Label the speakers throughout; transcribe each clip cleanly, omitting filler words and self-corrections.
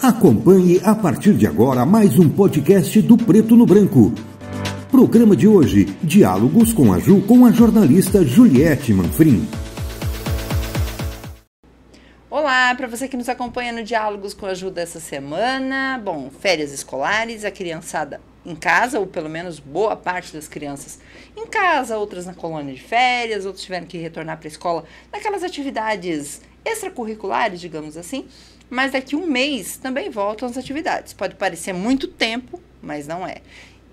Speaker 1: Acompanhe a partir de agora mais um podcast do Preto no Branco. Programa de hoje, Diálogos com a Ju, com a jornalista Juliette Manfrim.
Speaker 2: Olá, para você que nos acompanha no Diálogos com a Ju dessa semana. Bom, férias escolares, a criançada em casa, ou pelo menos boa parte das crianças em casa, outras na colônia de férias, outros tiveram que retornar para a escola naquelas atividades extracurriculares, digamos assim. Mas daqui um mês também voltam as atividades. Pode parecer muito tempo, mas não é.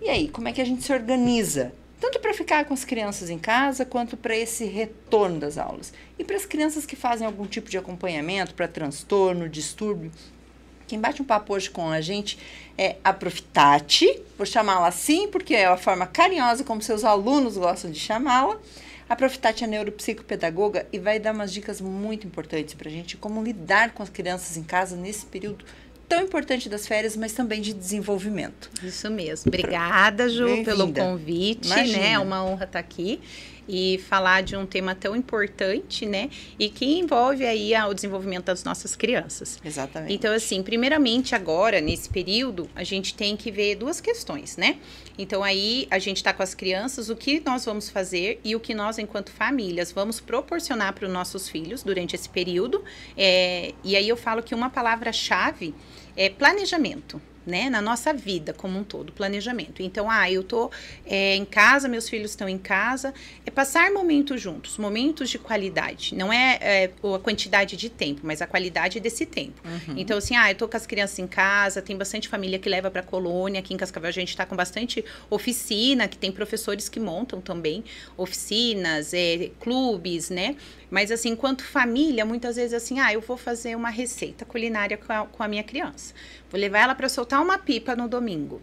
Speaker 2: E aí, como é que a gente se organiza? Tanto para ficar com as crianças em casa, quanto para esse retorno das aulas. E para as crianças que fazem algum tipo de acompanhamento para transtorno, distúrbio. Quem bate um papo hoje com a gente é a Prof. Tati. Vou chamá-la assim, porque é a forma carinhosa como seus alunos gostam de chamá-la. A Prof. Tati é neuropsicopedagoga e vai dar umas dicas muito importantes para a gente como lidar com as crianças em casa nesse período tão importante das férias, mas também de desenvolvimento.
Speaker 3: Isso mesmo. Obrigada, Ju, pelo convite, né? É uma honra estar aqui e falar de um tema tão importante, né? E que envolve aí o desenvolvimento das nossas crianças.
Speaker 2: Exatamente.
Speaker 3: Então, assim, primeiramente agora, nesse período, a gente tem que ver duas questões, né? Então, aí, a gente está com as crianças, o que nós vamos fazer e o que nós, enquanto famílias, vamos proporcionar para os nossos filhos durante esse período. E aí eu falo que uma palavra-chave é planejamento, né? Na nossa vida como um todo, planejamento. Então, eu tô em casa, meus filhos estão em casa, é passar momentos juntos, momentos de qualidade. Não é a quantidade de tempo, mas a qualidade desse tempo. Uhum. Então, assim, eu tô com as crianças em casa, tem bastante família que leva pra colônia, aqui em Cascavel a gente tá com bastante oficina, que tem professores que montam também oficinas, clubes, né? Mas, assim, enquanto família, muitas vezes, assim, eu vou fazer uma receita culinária com a minha criança. Vou levar ela para soltar uma pipa no domingo.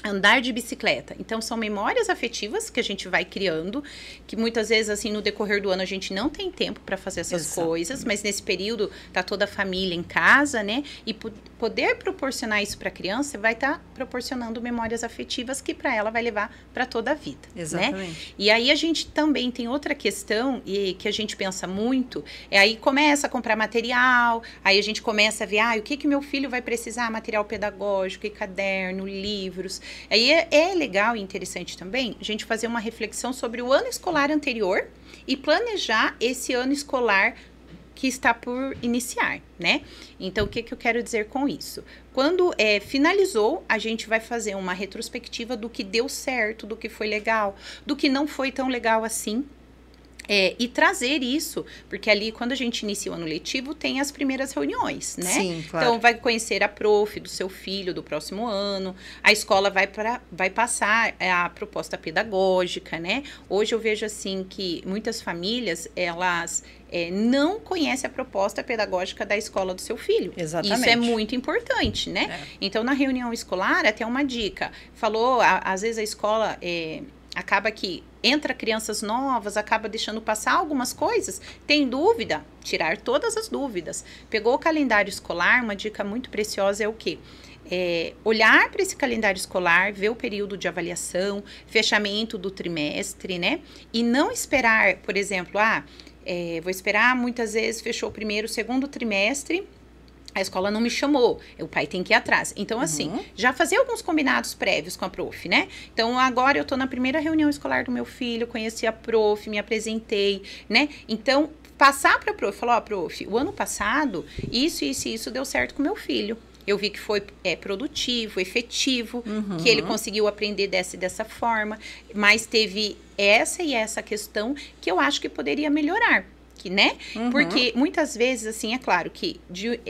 Speaker 3: Andar de bicicleta. Então, são memórias afetivas que a gente vai criando, que muitas vezes, assim, no decorrer do ano, a gente não tem tempo para fazer essas coisas, mas nesse período tá toda a família em casa, né? E poder proporcionar isso para a criança vai estar proporcionando memórias afetivas que para ela vai levar para toda a vida.
Speaker 2: Exatamente.
Speaker 3: Né? E aí a gente também tem outra questão e que a gente pensa muito, aí começa a comprar material, aí a gente começa a ver, o que meu filho vai precisar, material pedagógico, e caderno, livros. Aí é legal e interessante também a gente fazer uma reflexão sobre o ano escolar anterior e planejar esse ano escolar que está por iniciar, né? Então, o que eu quero dizer com isso? Quando finalizou, a gente vai fazer uma retrospectiva do que deu certo, do que foi legal, do que não foi tão legal assim. E trazer isso, porque ali quando a gente inicia o ano letivo tem as primeiras reuniões, né?
Speaker 2: Sim, claro.
Speaker 3: Então vai conhecer a prof do seu filho do próximo ano, a escola vai passar a proposta pedagógica, né? Hoje eu vejo assim que muitas famílias, elas não conhecem a proposta pedagógica da escola do seu filho.
Speaker 2: Exatamente.
Speaker 3: Isso é muito importante, né? Então na reunião escolar, até uma dica, falou, às vezes a escola acaba que entra crianças novas, acaba deixando passar algumas coisas. Tem dúvida? Tirar todas as dúvidas. Pegou o calendário escolar, uma dica muito preciosa é o quê? Olhar para esse calendário escolar, ver o período de avaliação, fechamento do trimestre, né? E não esperar, por exemplo, vou esperar, muitas vezes fechou o primeiro, segundo trimestre, a escola não me chamou, o pai tem que ir atrás. Então, assim, já fazer alguns combinados prévios com a prof, né? Então, agora eu tô na primeira reunião escolar do meu filho, conheci a prof, me apresentei, né? Então, passar pra prof, falar, prof, o ano passado, isso deu certo com meu filho. Eu vi que foi produtivo, efetivo, que ele conseguiu aprender dessa forma, mas teve essa e essa questão que eu acho que poderia melhorar. Né? Porque muitas vezes, assim, é claro que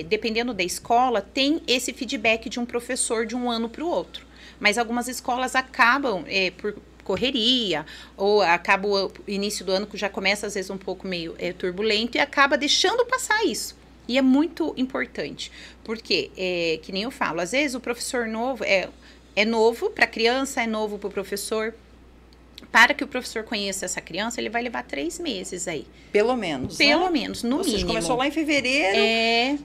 Speaker 3: dependendo da escola, tem esse feedback de um professor de um ano para o outro. Mas algumas escolas acabam por correria, ou acaba o início do ano que já começa às vezes um pouco meio turbulento e acaba deixando passar isso. E é muito importante, porque, que nem eu falo, às vezes o professor novo é novo para a criança, é novo para o professor. Para que o professor conheça essa criança, ele vai levar 3 meses aí.
Speaker 2: Pelo menos,
Speaker 3: Pelo menos, no mínimo.
Speaker 2: Seja, começou lá em fevereiro.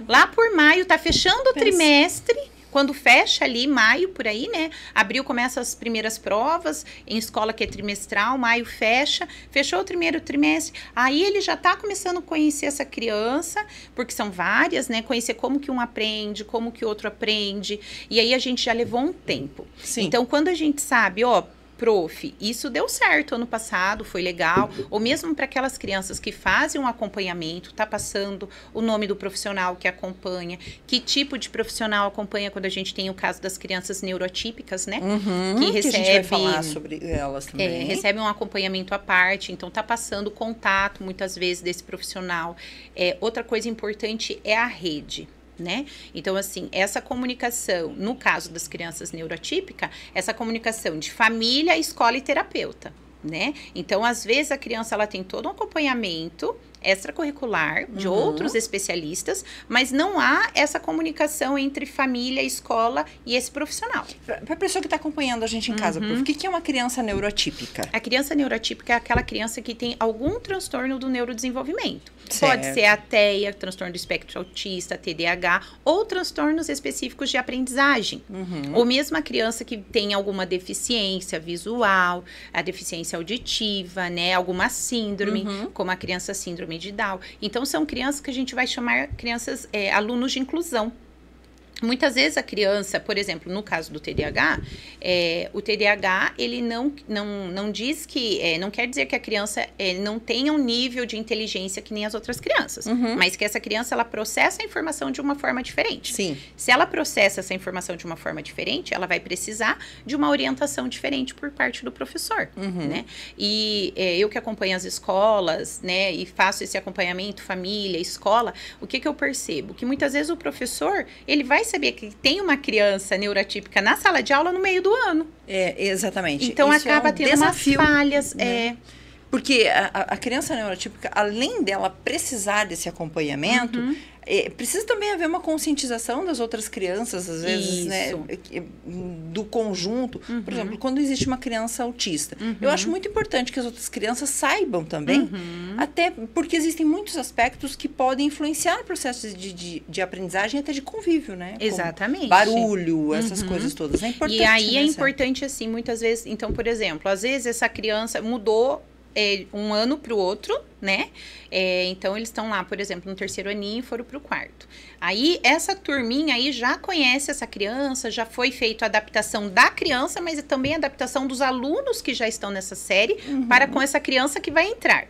Speaker 3: Lá por maio, tá fechando o trimestre. Quando fecha ali, maio, por aí, né? Abril começa as primeiras provas, em escola que é trimestral, maio fecha, fechou o primeiro trimestre, aí ele já tá começando a conhecer essa criança, porque são várias, né? Conhecer como que um aprende, como que o outro aprende, e aí a gente já levou um tempo.
Speaker 2: Sim.
Speaker 3: Então, quando a gente sabe, ó, prof, isso deu certo ano passado, foi legal, ou mesmo para aquelas crianças que fazem um acompanhamento, tá passando o nome do profissional que acompanha, que tipo de profissional acompanha quando a gente tem o caso das crianças neuroatípicas, né?
Speaker 2: Que a gente vai falar sobre elas também.
Speaker 3: Recebe um acompanhamento à parte, então tá passando contato muitas vezes desse profissional. Outra coisa importante é a rede. Né? Então, assim, essa comunicação, no caso das crianças neuroatípicas, essa comunicação de família, escola e terapeuta, né? Então, às vezes, a criança, ela tem todo um acompanhamento extracurricular de outros especialistas, mas não há essa comunicação entre família, escola e esse profissional.
Speaker 2: Para a pessoa que está acompanhando a gente em casa, prof, o que é uma criança neuroatípica?
Speaker 3: A criança neuroatípica é aquela criança que tem algum transtorno do neurodesenvolvimento.
Speaker 2: Certo.
Speaker 3: Pode ser a TEA, transtorno do espectro autista, TDAH, ou transtornos específicos de aprendizagem. Ou mesmo a criança que tem alguma deficiência visual, a deficiência auditiva, né? Alguma síndrome, como a criança síndrome de Down. Então, são crianças que a gente vai chamar crianças, alunos de inclusão. Muitas vezes a criança, por exemplo, no caso do TDAH, o TDAH, ele não diz que, não quer dizer que a criança não tenha um nível de inteligência que nem as outras crianças, mas que essa criança, ela processa a informação de uma forma diferente.
Speaker 2: Sim.
Speaker 3: Se ela processa essa informação de uma forma diferente, ela vai precisar de uma orientação diferente por parte do professor, né? E eu que acompanho as escolas, né, e faço esse acompanhamento família, escola, o que eu percebo? Que muitas vezes o professor, ele vai saber que tem uma criança neuroatípica na sala de aula no meio do ano.
Speaker 2: Exatamente.
Speaker 3: Então,
Speaker 2: isso
Speaker 3: acaba
Speaker 2: tendo
Speaker 3: desafio, umas falhas.
Speaker 2: Né? Porque a criança neuroatípica, além dela precisar desse acompanhamento, precisa também haver uma conscientização das outras crianças, às vezes, né, do conjunto. Por exemplo, quando existe uma criança autista, eu acho muito importante que as outras crianças saibam também, até porque existem muitos aspectos que podem influenciar o processo de aprendizagem, até de convívio, né?
Speaker 3: Exatamente.
Speaker 2: Como barulho, essas coisas todas. É importante.
Speaker 3: E aí é importante, assim, muitas vezes, então, por exemplo, às vezes essa criança mudou um ano para o outro, né? Então, eles estão lá, por exemplo, no terceiro aninho e foram para o quarto. Aí, essa turminha aí já conhece essa criança, já foi feita a adaptação da criança, mas também a adaptação dos alunos que já estão nessa série para com essa criança que vai entrar.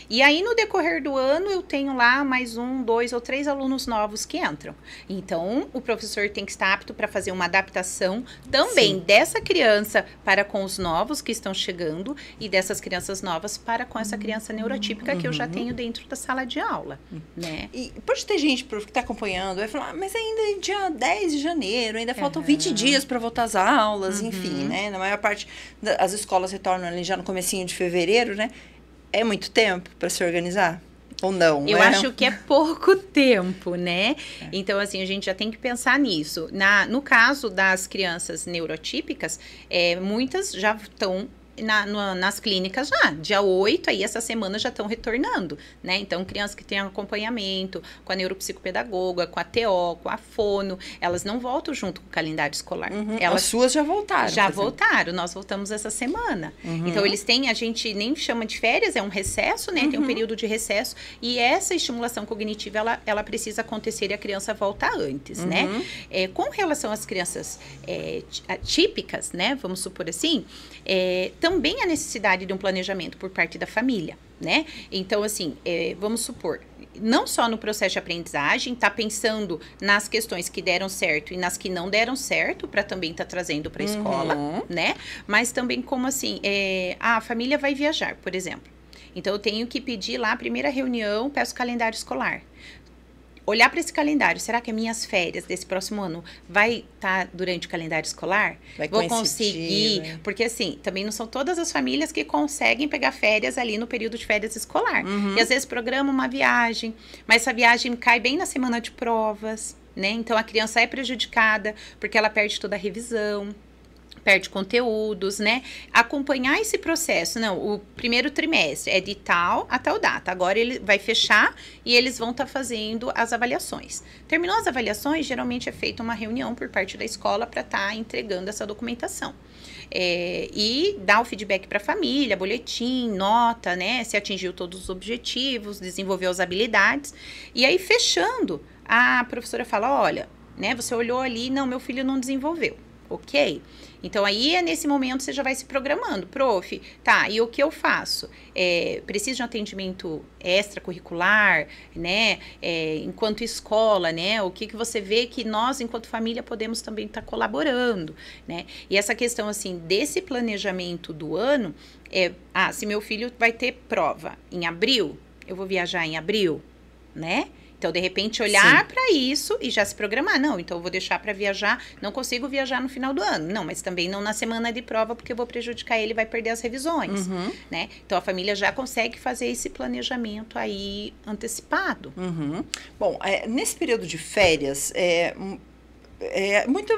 Speaker 3: E aí, no decorrer do ano, eu tenho lá mais 1, 2 ou 3 alunos novos que entram. Então, o professor tem que estar apto para fazer uma adaptação também dessa criança para com os novos que estão chegando e dessas crianças novas para com essa criança neurotípica que eu já tenho dentro da sala de aula, né?
Speaker 2: E pode ter gente, prof, que está acompanhando, vai falar, mas ainda é dia 10 de janeiro, ainda faltam 20 dias para voltar às aulas, enfim, né? Na maior parte, as escolas retornam ali já no comecinho de fevereiro, né? É muito tempo para se organizar? Ou não?
Speaker 3: Eu acho que é pouco tempo, né? Então, assim, a gente já tem que pensar nisso. No caso das crianças neurotípicas, muitas já estão nas clínicas já. Dia 8, aí essa semana já estão retornando, né? Então, crianças que têm acompanhamento com a neuropsicopedagoga, com a TO, com a fono, elas não voltam junto com o calendário escolar.
Speaker 2: As suas já voltaram.
Speaker 3: Já voltaram, nós voltamos essa semana. Então, eles têm, a gente nem chama de férias, é um recesso, né? Tem um período de recesso, e essa estimulação cognitiva, ela precisa acontecer e a criança volta antes, né? Com relação às crianças típicas, né? Vamos supor assim, também a necessidade de um planejamento por parte da família, né? Então, assim, vamos supor, não só no processo de aprendizagem, tá pensando nas questões que deram certo e nas que não deram certo, para também estar trazendo para a escola, né? Mas também como assim, a família vai viajar, por exemplo. Então, eu tenho que pedir lá a primeira reunião, peço o calendário escolar. Olhar para esse calendário, será que as minhas férias desse próximo ano vai estar durante o calendário escolar? Vou conseguir, né? Porque assim, também não são todas as famílias que conseguem pegar férias ali no período de férias escolar. E às vezes programa uma viagem, mas essa viagem cai bem na semana de provas, né? Então a criança é prejudicada porque ela perde toda a revisão. perde conteúdos, né? Acompanhar esse processo. Não, o primeiro trimestre é de tal a tal data. Agora ele vai fechar e eles vão estar fazendo as avaliações. Terminou as avaliações, geralmente é feita uma reunião por parte da escola para estar entregando essa documentação. E dar o feedback para a família, boletim, nota, né? Se atingiu todos os objetivos, desenvolveu as habilidades. E aí, fechando, a professora fala, olha, né? Você olhou ali, não, meu filho não desenvolveu. Ok? Então, aí, nesse momento, você já vai se programando. Prof, tá, e o que eu faço? Preciso de um atendimento extracurricular, né? Enquanto escola, né? O que você vê que nós, enquanto família, podemos também estar colaborando, né? E essa questão, assim, desse planejamento do ano, se meu filho vai ter prova em abril, eu vou viajar em abril, né? Então, de repente, olhar para isso e já se programar. Não, então eu vou deixar para viajar, não consigo viajar no final do ano. Não, mas também não na semana de prova, porque eu vou prejudicar ele, vai perder as revisões, né? Então, a família já consegue fazer esse planejamento aí antecipado.
Speaker 2: Bom, nesse período de férias,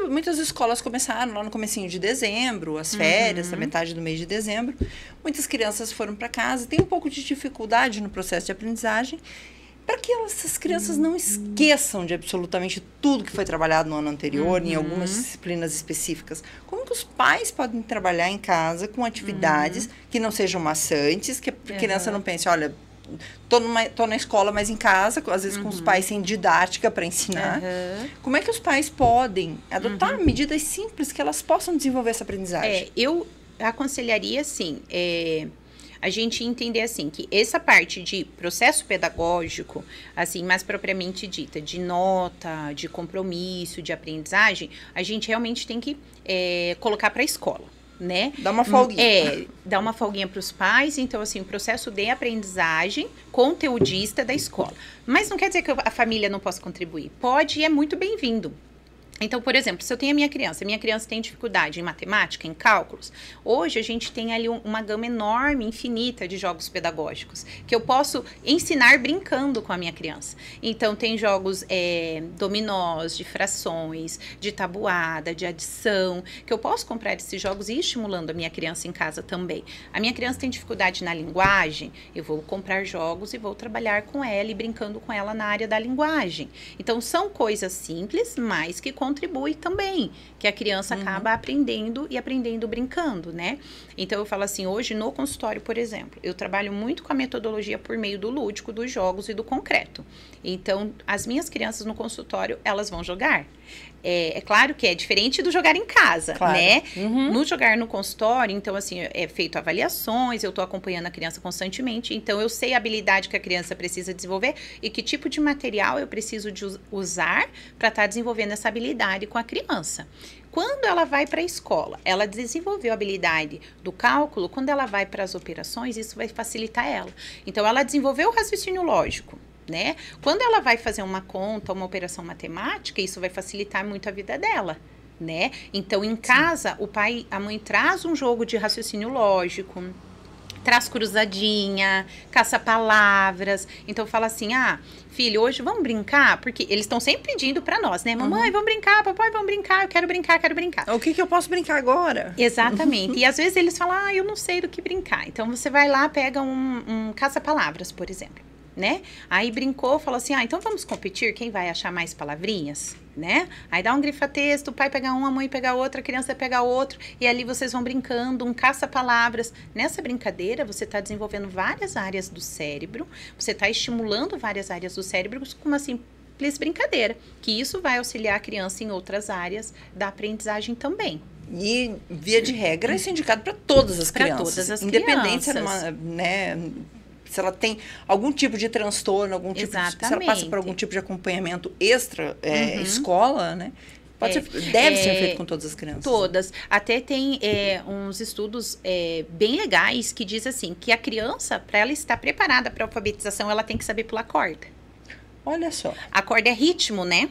Speaker 2: muitas escolas começaram lá no comecinho de dezembro, as férias, a metade do mês de dezembro. Muitas crianças foram para casa, tem um pouco de dificuldade no processo de aprendizagem, para que essas crianças não esqueçam de absolutamente tudo que foi trabalhado no ano anterior, em algumas disciplinas específicas. Como que os pais podem trabalhar em casa com atividades que não sejam maçantes, que a criança não pense, olha, tô na escola, mas em casa, às vezes com os pais sem didática para ensinar. Como é que os pais podem adotar medidas simples que elas possam desenvolver essa aprendizagem?
Speaker 3: Eu aconselharia, assim, a gente entender, assim, que essa parte de processo pedagógico, assim, mais propriamente dita, de nota, de compromisso, de aprendizagem, a gente realmente tem que colocar para a escola, né?
Speaker 2: Dá uma folguinha.
Speaker 3: Dá uma folguinha para os pais. Então, assim, o processo de aprendizagem conteudista da escola. Mas não quer dizer que a família não possa contribuir. Pode e é muito bem-vindo. Então, por exemplo, se eu tenho a minha criança tem dificuldade em matemática, em cálculos, hoje a gente tem ali uma gama enorme, infinita de jogos pedagógicos, que eu posso ensinar brincando com a minha criança. Então, tem jogos dominós, de frações, de tabuada, de adição, que eu posso comprar esses jogos e ir estimulando a minha criança em casa também. A minha criança tem dificuldade na linguagem, eu vou comprar jogos e vou trabalhar com ela e brincando com ela na área da linguagem. Então, são coisas simples, mas que contribui também, que a criança acaba aprendendo e aprendendo brincando, né? Então, eu falo assim, hoje no consultório, por exemplo, eu trabalho muito com a metodologia por meio do lúdico, dos jogos e do concreto. Então, as minhas crianças no consultório, elas vão jogar. É claro que é diferente do jogar em casa, né? No jogar no consultório, então, assim, é feito avaliações, eu tô acompanhando a criança constantemente, então eu sei a habilidade que a criança precisa desenvolver e que tipo de material eu preciso de usar para estar desenvolvendo essa habilidade com a criança. Quando ela vai para a escola, ela desenvolveu a habilidade do cálculo, quando ela vai para as operações, isso vai facilitar ela. Então, ela desenvolveu o raciocínio lógico, né? Quando ela vai fazer uma conta, uma operação matemática, isso vai facilitar muito a vida dela, né? Então, em casa, o pai, a mãe traz um jogo de raciocínio lógico, traz cruzadinha, caça-palavras. Então, fala assim, filho, hoje vamos brincar? Porque eles estão sempre pedindo para nós, né? Mamãe, vamos brincar, papai, vamos brincar, eu quero brincar, quero brincar.
Speaker 2: O que eu posso brincar agora?
Speaker 3: Exatamente. E às vezes eles falam, eu não sei do que brincar. Então, você vai lá, pega um caça-palavras, por exemplo. Né? Aí brincou, falou assim, então vamos competir, quem vai achar mais palavrinhas, né? Aí dá um grifa-texto, o pai pega um, a mãe pega outra, a criança pega outro, e ali vocês vão brincando, um caça-palavras. Nessa brincadeira, você está desenvolvendo várias áreas do cérebro, você está estimulando várias áreas do cérebro com uma simples brincadeira, que isso vai auxiliar a criança em outras áreas da aprendizagem também.
Speaker 2: E, via de regra, isso é indicado para todas as crianças.
Speaker 3: Todas as
Speaker 2: independente
Speaker 3: crianças.
Speaker 2: Se né, se ela tem algum tipo de transtorno, algum tipo de, se ela passa por algum tipo de acompanhamento extra escola, né? Deve ser feito com todas as crianças.
Speaker 3: Todas. Até tem uns estudos bem legais que diz assim, que a criança, para ela estar preparada para a alfabetização, ela tem que saber pular corda.
Speaker 2: Olha só.
Speaker 3: A corda é ritmo, né?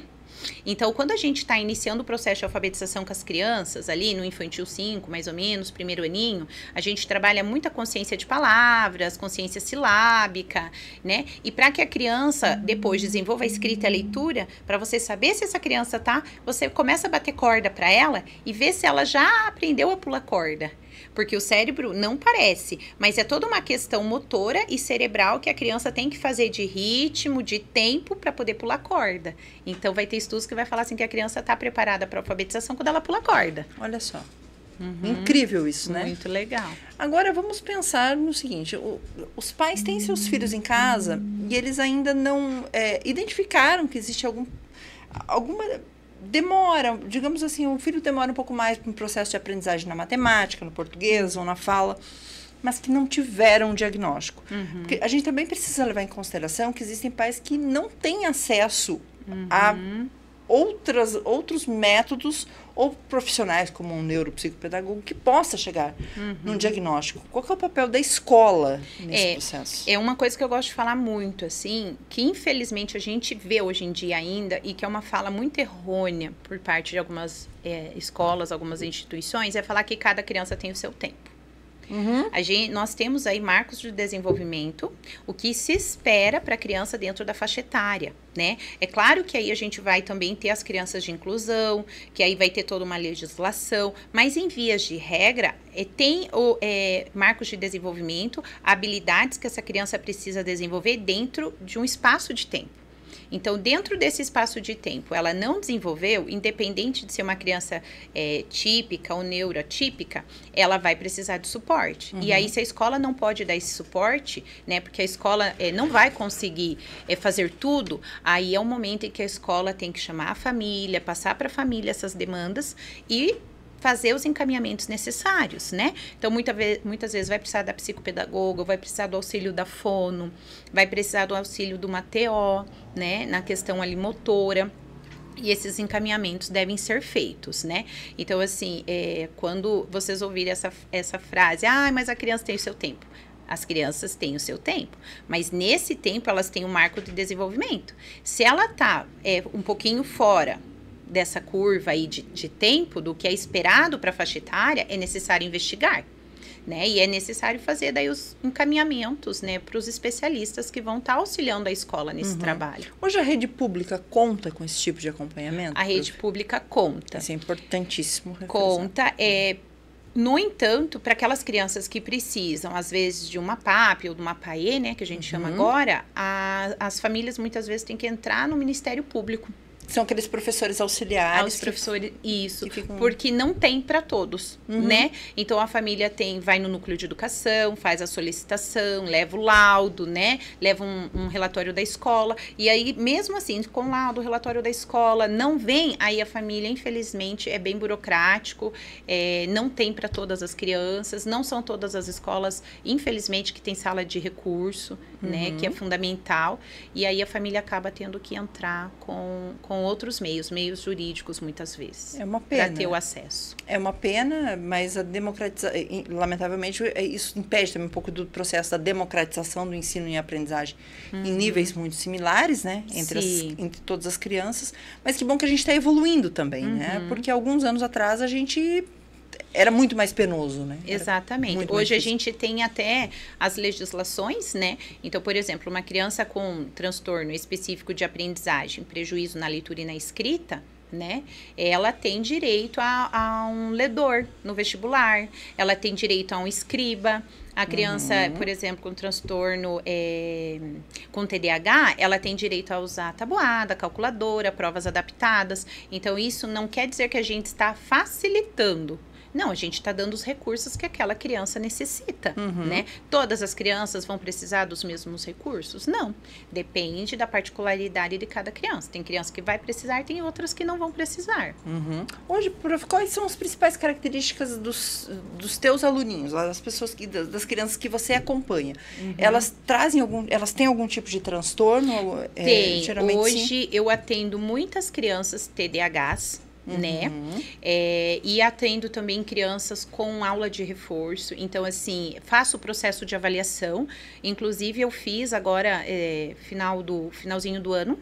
Speaker 3: Então, quando a gente está iniciando o processo de alfabetização com as crianças, ali no Infantil 5, mais ou menos, primeiro aninho, a gente trabalha muita consciência de palavras, consciência silábica, né? E para que a criança depois desenvolva a escrita e a leitura, para você saber se essa criança você começa a bater corda para ela e ver se ela já aprendeu a pular corda. Porque o cérebro não parece, mas é toda uma questão motora e cerebral que a criança tem que fazer de ritmo, de tempo para poder pular corda. Então, vai ter estudos que vai falar assim que a criança está preparada para a alfabetização quando ela pula corda.
Speaker 2: Olha só. Incrível isso, né?
Speaker 3: Muito legal.
Speaker 2: Agora, vamos pensar no seguinte. Os pais têm seus filhos em casa e eles ainda não identificaram que existe alguma demora, digamos assim, o filho demora um pouco mais para um processo de aprendizagem na matemática, no português ou na fala, mas que não tiveram um diagnóstico. Porque a gente também precisa levar em consideração que existem pais que não têm acesso a outros métodos ou profissionais, como um neuropsicopedagogo, que possa chegar num diagnóstico. Qual que é o papel da escola nesse processo?
Speaker 3: É uma coisa que eu gosto de falar muito, assim, que infelizmente a gente vê hoje em dia ainda, e que é uma fala muito errônea por parte de algumas escolas, algumas instituições, é falar que cada criança tem o seu tempo. Nós temos aí marcos de desenvolvimento, o que se espera para a criança dentro da faixa etária, né? É claro que aí a gente vai também ter as crianças de inclusão, que aí vai ter toda uma legislação, mas em vias de regra, tem marcos de desenvolvimento, habilidades que essa criança precisa desenvolver dentro de um espaço de tempo. Então, dentro desse espaço de tempo, ela não desenvolveu, independente de ser uma criança típica ou neurotípica, ela vai precisar de suporte. E aí, se a escola não pode dar esse suporte, né, porque a escola não vai conseguir fazer tudo, aí é o momento em que a escola tem que chamar a família, passar para a família essas demandas e fazer os encaminhamentos necessários, né? Então, muitas vezes vai precisar da psicopedagoga, vai precisar do auxílio da fono, vai precisar do auxílio de uma TO, né? Na questão ali motora. E esses encaminhamentos devem ser feitos, né? Então, assim, quando vocês ouvirem essa frase, mas a criança tem o seu tempo. As crianças têm o seu tempo, mas nesse tempo elas têm um marco de desenvolvimento. Se ela está um pouquinho fora dessa curva aí de tempo, do que é esperado para a faixa etária, é necessário investigar, né? E é necessário fazer daí os encaminhamentos, né, para os especialistas que vão estar auxiliando a escola nesse trabalho.
Speaker 2: Hoje a rede pública conta com esse tipo de acompanhamento?
Speaker 3: A rede pública conta.
Speaker 2: Isso é importantíssimo.
Speaker 3: Conta, no entanto, para aquelas crianças que precisam, às vezes, de uma PAP ou de uma PAE, né, que a gente chama agora, as famílias muitas vezes têm que entrar no Ministério Público.
Speaker 2: São aqueles professores auxiliares.
Speaker 3: Os professores, isso, porque não tem para todos, né? Então, a família vai no núcleo de educação, faz a solicitação, leva o laudo, né? Leva um relatório da escola. E aí, mesmo assim, com o laudo, o relatório da escola, não vem, aí a família, infelizmente, é bem burocrático, não tem para todas as crianças, não são todas as escolas, infelizmente, que tem sala de recurso, né? Que é fundamental. E aí, a família acaba tendo que entrar com outros meios jurídicos, muitas vezes.
Speaker 2: É uma pena.
Speaker 3: Para ter o acesso.
Speaker 2: É uma pena, mas a democratização, lamentavelmente, isso impede também um pouco do processo da democratização do ensino e aprendizagem em níveis muito similares, né? Entre todas as crianças. Mas que bom que a gente está evoluindo também, né? Porque alguns anos atrás a gente era muito mais penoso, né?
Speaker 3: Exatamente. Hoje a gente tem até as legislações, né? Então, por exemplo, uma criança com transtorno específico de aprendizagem, prejuízo na leitura e na escrita, né? Ela tem direito a um ledor no vestibular, ela tem direito a um escriba. A criança, por exemplo, com transtorno com TDAH, ela tem direito a usar tabuada, calculadora, provas adaptadas. Então, isso não quer dizer que a gente está facilitando. Não, a gente está dando os recursos que aquela criança necessita, né? Todas as crianças vão precisar dos mesmos recursos? Não. Depende da particularidade de cada criança. Tem criança que vai precisar, tem outras que não vão precisar.
Speaker 2: Hoje, prof, quais são as principais características dos teus aluninhos, das crianças que você acompanha? Elas têm algum tipo de transtorno?
Speaker 3: Tem.
Speaker 2: Geralmente,
Speaker 3: hoje
Speaker 2: sim.
Speaker 3: Eu atendo muitas crianças TDAHs, né? E atendo também crianças com aula de reforço. Então, assim, faço o processo de avaliação. Inclusive, eu fiz agora, finalzinho do ano,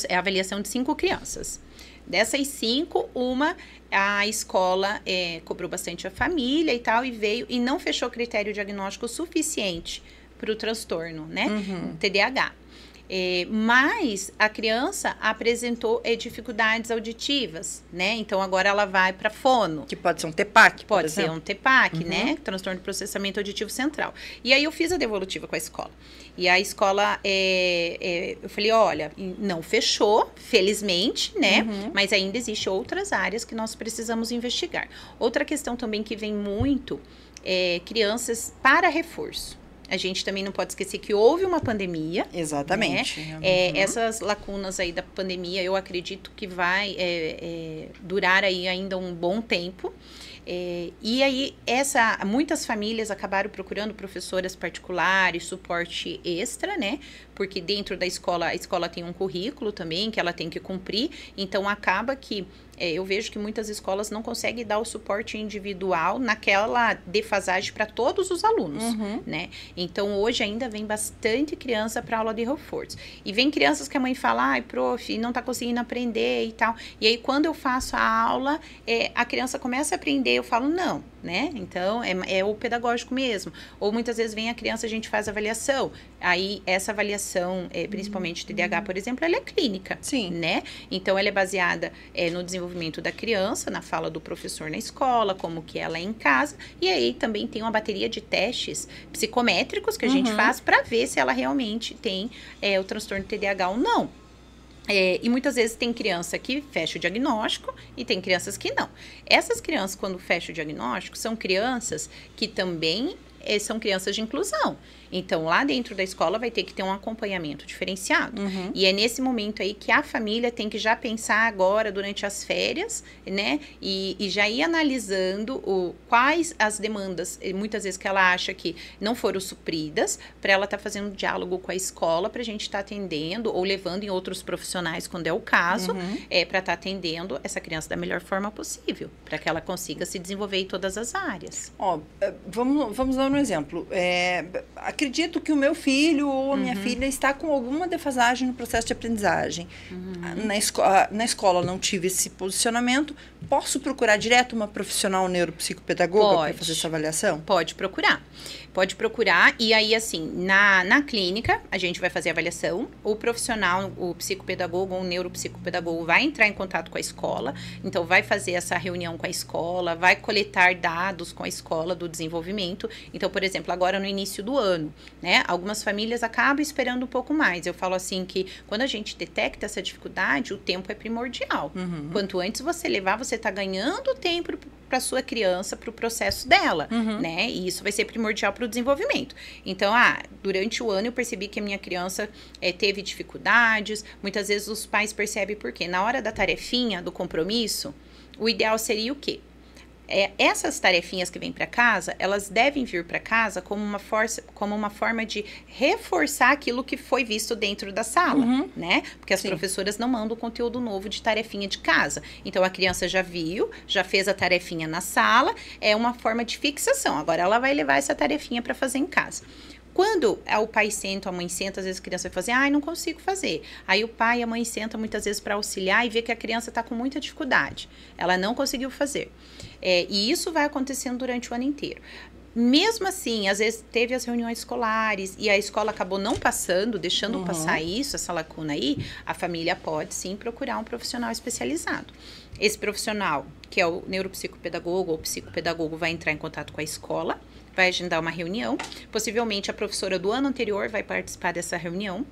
Speaker 3: a avaliação de 5 crianças. Dessas 5, a escola cobrou bastante a família e tal, e veio e não fechou critério diagnóstico suficiente para o transtorno, né? TDAH. Mas a criança apresentou dificuldades auditivas, né? Então, agora ela vai para fono.
Speaker 2: Que pode ser um TPAC,
Speaker 3: Pode ser um TPAC, né? Transtorno de processamento auditivo central. E aí, eu fiz a devolutiva com a escola. E a escola, eu falei, olha, não fechou, felizmente, né? Mas ainda existem outras áreas que nós precisamos investigar. Outra questão também que vem muito crianças para reforço. A gente também não pode esquecer que houve uma pandemia.
Speaker 2: Exatamente.
Speaker 3: Né? Essas lacunas aí da pandemia, eu acredito que vai durar aí ainda um bom tempo. E aí, muitas famílias acabaram procurando professoras particulares, suporte extra, né? Porque dentro da escola, a escola tem um currículo também que ela tem que cumprir. Então, acaba que eu vejo que muitas escolas não conseguem dar o suporte individual naquela defasagem para todos os alunos, né? Então, hoje ainda vem bastante criança para aula de reforço. E vem crianças que a mãe fala, ai, prof, não tá conseguindo aprender e tal. E aí, quando eu faço a aula, a criança começa a aprender, eu falo, não, né? Então, é o pedagógico mesmo. Ou muitas vezes vem a criança, a gente faz avaliação. Aí, essa avaliação, principalmente TDAH, por exemplo, ela é clínica.
Speaker 2: Sim.
Speaker 3: Né? Então, ela é baseada no desenvolvimento da criança, na fala do professor na escola, como que ela é em casa. E aí, também tem uma bateria de testes psicométricos que a gente faz para ver se ela realmente tem o transtorno TDAH ou não. E muitas vezes tem criança que fecha o diagnóstico e tem crianças que não. Essas crianças, quando fecham o diagnóstico, são crianças que também são crianças de inclusão. Então, lá dentro da escola vai ter que ter um acompanhamento diferenciado. E é nesse momento aí que a família tem que já pensar agora, durante as férias, né? E já ir analisando quais as demandas, muitas vezes que ela acha que não foram supridas, para ela estar fazendo um diálogo com a escola, para a gente estar atendendo, ou levando em outros profissionais, quando é o caso, para estar atendendo essa criança da melhor forma possível, para que ela consiga se desenvolver em todas as áreas.
Speaker 2: Vamos dar um exemplo. Acredito que o meu filho ou a minha filha está com alguma defasagem no processo de aprendizagem. Na escola não tive esse posicionamento. Posso procurar direto uma profissional neuropsicopedagoga para fazer essa avaliação?
Speaker 3: Pode procurar. Pode procurar. E aí, assim, na clínica, a gente vai fazer a avaliação. O profissional, o psicopedagogo ou o neuropsicopedagogo vai entrar em contato com a escola. Então, vai fazer essa reunião com a escola, vai coletar dados com a escola do desenvolvimento. Então, por exemplo, agora no início do ano, né? Algumas famílias acabam esperando um pouco mais. Eu falo assim que quando a gente detecta essa dificuldade, o tempo é primordial. Quanto antes você levar, você está ganhando tempo para sua criança, para o processo dela, né? E isso vai ser primordial para o desenvolvimento. Então, durante o ano eu percebi que a minha criança teve dificuldades. Muitas vezes os pais percebem por quê. Na hora da tarefinha, do compromisso, o ideal seria o quê? Essas tarefinhas que vêm para casa, elas devem vir para casa como uma forma de reforçar aquilo que foi visto dentro da sala, né? Porque as professoras não mandam conteúdo novo de tarefinha de casa. Então, a criança já viu, já fez a tarefinha na sala, é uma forma de fixação. Agora, ela vai levar essa tarefinha para fazer em casa. Quando o pai senta, a mãe senta, às vezes a criança vai fazer, não consigo fazer. Aí o pai e a mãe sentam muitas vezes para auxiliar e vê que a criança está com muita dificuldade. Ela não conseguiu fazer. E isso vai acontecendo durante o ano inteiro. Mesmo assim, às vezes teve as reuniões escolares e a escola acabou não passando, deixando passar essa lacuna aí, a família pode sim procurar um profissional especializado. Esse profissional, que é o neuropsicopedagogo ou psicopedagogo, vai entrar em contato com a escola, vai agendar uma reunião. Possivelmente a professora do ano anterior vai participar dessa reunião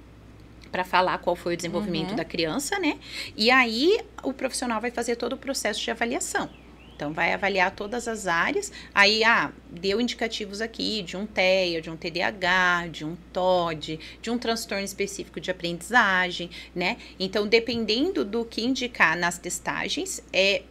Speaker 3: para falar qual foi o desenvolvimento da criança, né? E aí o profissional vai fazer todo o processo de avaliação. Então, vai avaliar todas as áreas. Aí, deu indicativos aqui de um TEA, de um TDAH, de um TOD, de um transtorno específico de aprendizagem, né? Então, dependendo do que indicar nas testagens,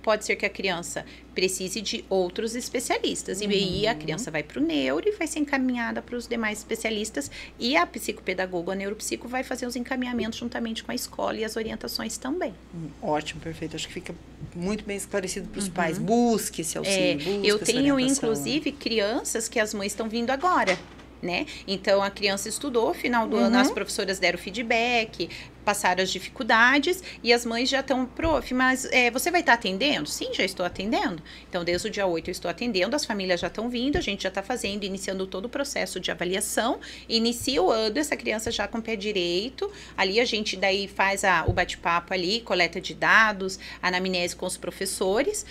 Speaker 3: pode ser que a criança precise de outros especialistas. E aí, a criança vai para o neuro e vai ser encaminhada para os demais especialistas. E a psicopedagoga, a neuropsico, vai fazer os encaminhamentos juntamente com a escola e as orientações também.
Speaker 2: Ótimo, perfeito. Acho que fica muito bem esclarecido para os pais. Busque esse auxílio, busque
Speaker 3: eu tenho,
Speaker 2: essa
Speaker 3: inclusive, crianças que as mães estão vindo agora, né? Então, a criança estudou, final do ano as professoras deram feedback, passaram as dificuldades e as mães já estão, prof, mas você vai estar atendendo? Sim, já estou atendendo. Então, desde o dia 8 eu estou atendendo, as famílias já estão vindo, a gente já está fazendo, iniciando todo o processo de avaliação, inicia o ano, essa criança já com o pé direito, ali a gente daí faz o bate-papo ali, coleta de dados, anamnese com os professores,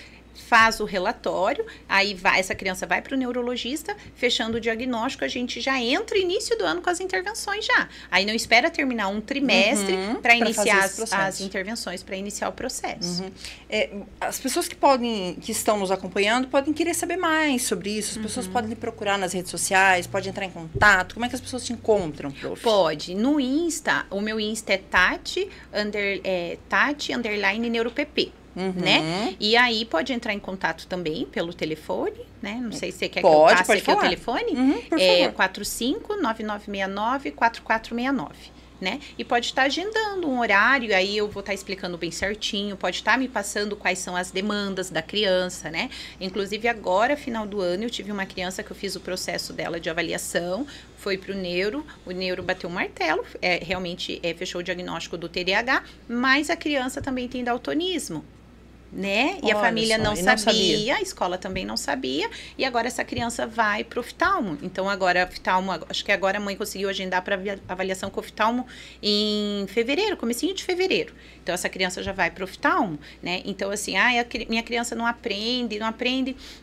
Speaker 3: faz o relatório, aí essa criança vai para o neurologista, fechando o diagnóstico, a gente já entra no início do ano com as intervenções já. Aí não espera terminar um trimestre para iniciar as intervenções, para iniciar o processo.
Speaker 2: As pessoas que estão nos acompanhando podem querer saber mais sobre isso, as pessoas podem me procurar nas redes sociais, podem entrar em contato, como é que as pessoas te encontram, prof?
Speaker 3: Pode, no Insta, o meu Insta é Tati_neuropp. Né? E aí pode entrar em contato também pelo telefone, né? Não sei se você quer que eu passe aqui o telefone. É 45-9969-4469. Né? E pode estar agendando um horário, aí eu vou estar explicando bem certinho, pode estar me passando quais são as demandas da criança, né? Inclusive agora, final do ano, eu tive uma criança que eu fiz o processo dela de avaliação, foi para o neuro bateu um martelo, realmente fechou o diagnóstico do TDAH, mas a criança também tem daltonismo. Né? E a família não sabia, a escola também não sabia, e agora essa criança vai para o oftalmo. Então, agora, oftalmo, acho que agora a mãe conseguiu agendar para avaliação com o oftalmo em fevereiro, comecinho de fevereiro. Então, essa criança já vai para o oftalmo, né? Então, assim, minha criança não aprende,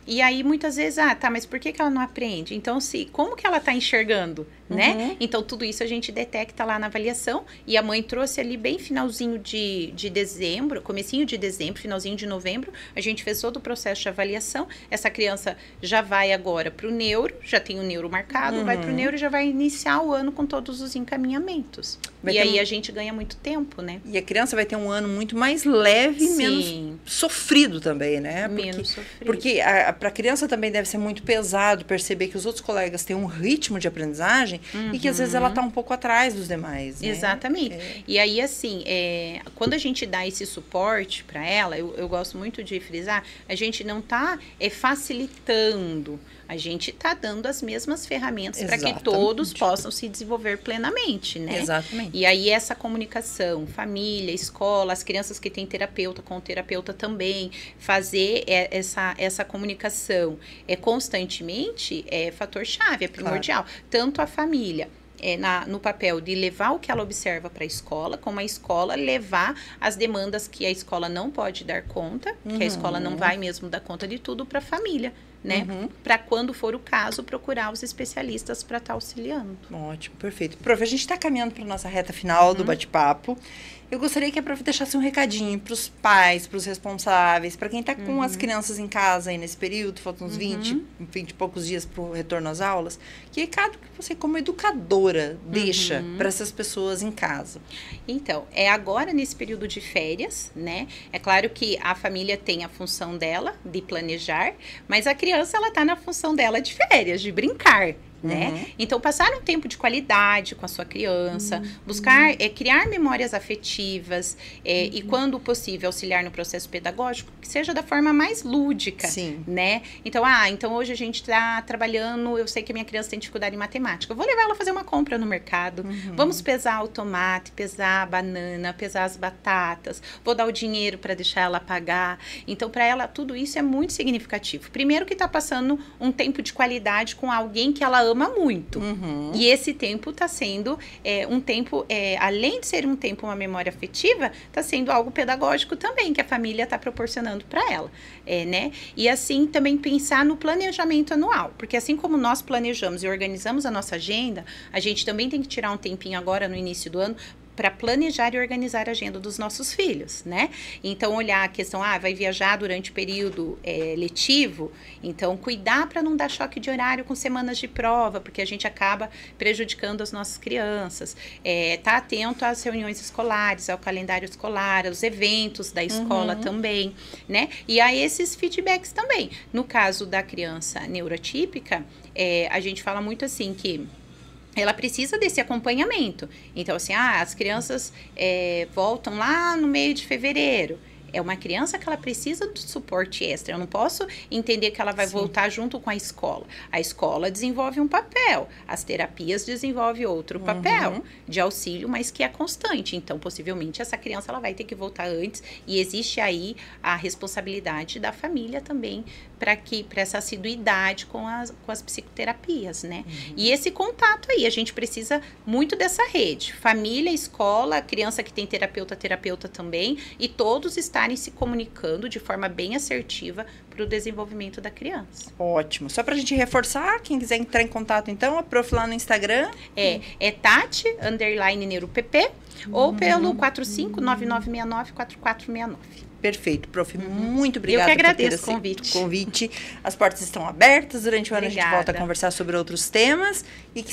Speaker 3: e aí muitas vezes, mas por que ela não aprende? Então, como que ela está enxergando, né? Então, tudo isso a gente detecta lá na avaliação, e a mãe trouxe ali bem finalzinho de dezembro, comecinho de dezembro, finalzinho de novembro, a gente fez todo o processo de avaliação, essa criança já vai agora para o neuro, já tem o neuro marcado, vai para o neuro e já vai iniciar o ano com todos os encaminhamentos. Aí a gente ganha muito tempo, né?
Speaker 2: E a criança vai ter um ano muito mais leve, menos sofrido também, né?
Speaker 3: Menos sofrido.
Speaker 2: Porque para a criança também deve ser muito pesado perceber que os outros colegas têm um ritmo de aprendizagem e que às vezes ela está um pouco atrás dos demais, né?
Speaker 3: Exatamente. E aí, assim, quando a gente dá esse suporte para ela, eu gosto muito de frisar, a gente não está facilitando, a gente está dando as mesmas ferramentas para que todos possam se desenvolver plenamente, né?
Speaker 2: Exatamente.
Speaker 3: E aí essa comunicação, família, escola, as crianças que têm terapeuta, com o terapeuta também, fazer essa comunicação constantemente é fator-chave, é primordial. Claro. Tanto a família no papel de levar o que ela observa para a escola, como a escola levar as demandas que a escola não pode dar conta, que a escola não vai mesmo dar conta de tudo para a família, né? Para quando for o caso, procurar os especialistas para estar auxiliando.
Speaker 2: Ótimo, perfeito. Prof, a gente está caminhando para a nossa reta final do bate-papo. Eu gostaria que a prof deixasse um recadinho para os pais, para os responsáveis, para quem está com as crianças em casa aí nesse período, faltam uns 20 e poucos dias para o retorno às aulas. Que recado que você, como educadora, deixa para essas pessoas em casa?
Speaker 3: Então, agora nesse período de férias, né? É claro que a família tem a função dela de planejar, mas a criança, ela está na função dela de férias, de brincar. Né? Então, passar um tempo de qualidade com a sua criança, buscar, criar memórias afetivas e, quando possível, auxiliar no processo pedagógico, que seja da forma mais lúdica, né? Então, então hoje a gente está trabalhando, eu sei que a minha criança tem dificuldade em matemática, eu vou levar ela a fazer uma compra no mercado, vamos pesar o tomate, pesar a banana, pesar as batatas, vou dar o dinheiro para deixar ela pagar. Então, para ela, tudo isso é muito significativo. Primeiro que está passando um tempo de qualidade com alguém que ela ama muito. E esse tempo está sendo um tempo, além de ser um tempo, uma memória afetiva, está sendo algo pedagógico também, que a família está proporcionando para ela. Né? E assim, também pensar no planejamento anual, porque assim como nós planejamos e organizamos a nossa agenda, a gente também tem que tirar um tempinho agora, no início do ano, para planejar e organizar a agenda dos nossos filhos, né? Então, olhar a questão, vai viajar durante o período letivo, então cuidar para não dar choque de horário com semanas de prova, porque a gente acaba prejudicando as nossas crianças. Tá atento às reuniões escolares, ao calendário escolar, aos eventos da escola também, né? E a esses feedbacks também. No caso da criança neurotípica, a gente fala muito assim que ela precisa desse acompanhamento. Então, assim, as crianças voltam lá no meio de fevereiro. É uma criança que ela precisa do suporte extra. Eu não posso entender que ela vai voltar junto com a escola. A escola desenvolve um papel, as terapias desenvolvem outro papel de auxílio, mas que é constante. Então, possivelmente, essa criança ela vai ter que voltar antes, e existe aí a responsabilidade da família também para essa assiduidade com as psicoterapias, né? E esse contato aí, a gente precisa muito dessa rede. Família, escola, criança que tem terapeuta também, e todos estarem se comunicando de forma bem assertiva para o desenvolvimento da criança.
Speaker 2: Ótimo. Só para a gente reforçar, quem quiser entrar em contato, então, a prof lá no Instagram.
Speaker 3: É Tati_NeuroPP ou pelo 4599694469.
Speaker 2: Perfeito, prof. Muito obrigada.
Speaker 3: Eu que agradeço o
Speaker 2: convite. As portas estão abertas. Durante o ano a gente volta a conversar sobre outros temas. E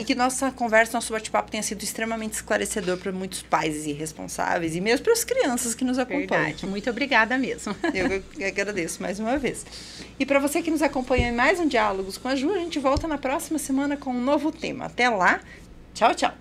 Speaker 2: que nossa conversa, nosso bate-papo tenha sido extremamente esclarecedor para muitos pais e responsáveis e mesmo para as crianças que nos acompanham.
Speaker 3: Verdade. Muito obrigada mesmo.
Speaker 2: Eu agradeço mais uma vez. E para você que nos acompanha em mais um Diálogos com a Ju, a gente volta na próxima semana com um novo tema. Até lá. Tchau, tchau.